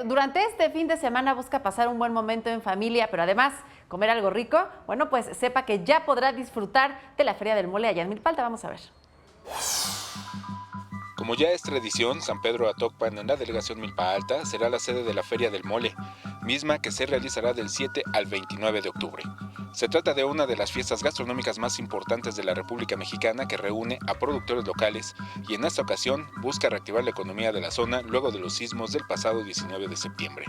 durante este fin de semana busca pasar un buen momento en familia, pero además comer algo rico, bueno, pues sepa que ya podrá disfrutar de la Feria del Mole allá en Milpalta. Vamos a ver. Como ya es tradición, San Pedro Atocpan en la delegación Milpa Alta será la sede de la Feria del Mole, misma que se realizará del 7 al 29 de octubre. Se trata de una de las fiestas gastronómicas más importantes de la República Mexicana que reúne a productores locales y en esta ocasión busca reactivar la economía de la zona luego de los sismos del pasado 19 de septiembre.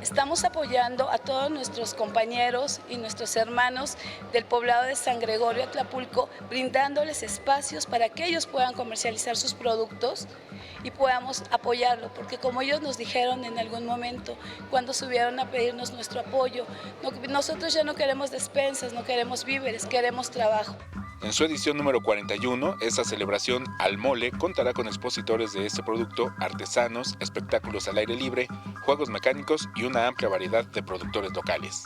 Estamos apoyando a todos nuestros compañeros y nuestros hermanos del poblado de San Gregorio Atlapulco, brindándoles espacios para que ellos puedan comercializar sus productos y podamos apoyarlo, porque como ellos nos dijeron en algún momento, cuando subieron a pedirnos nuestro apoyo, nosotros ya no queremos despensas, no queremos víveres, queremos trabajo. En su edición número 41, esta celebración al mole contará con expositores de este producto, artesanos, espectáculos al aire libre, juegos mecánicos y una amplia variedad de productores locales.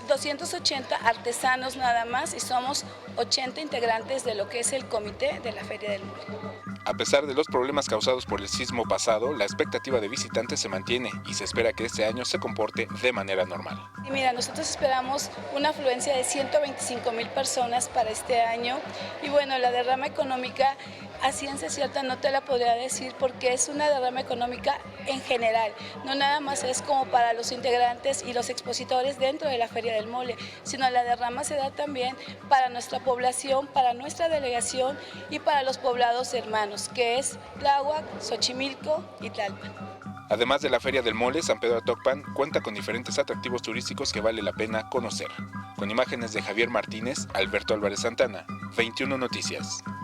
280 artesanos nada más y somos 80 integrantes de lo que es el comité de la Feria del Mole. A pesar de los problemas causados por el sismo pasado, la expectativa de visitantes se mantiene y se espera que este año se comporte de manera normal. Y mira, nosotros esperamos una afluencia de 125,000 personas para este año y bueno, la derrama económica a ciencia cierta no te la podría decir porque es una derrama económica en general, no nada más es como para los integrantes y los expositores dentro de la Feria del Mole, sino la derrama se da también para nuestra población, para nuestra delegación y para los poblados hermanos, que es Tláhuac, Xochimilco y Tlalpan. Además de la Feria del Mole, San Pedro Atocpan cuenta con diferentes atractivos turísticos que vale la pena conocer. Con imágenes de Javier Martínez, Alberto Álvarez Santana, 21 Noticias.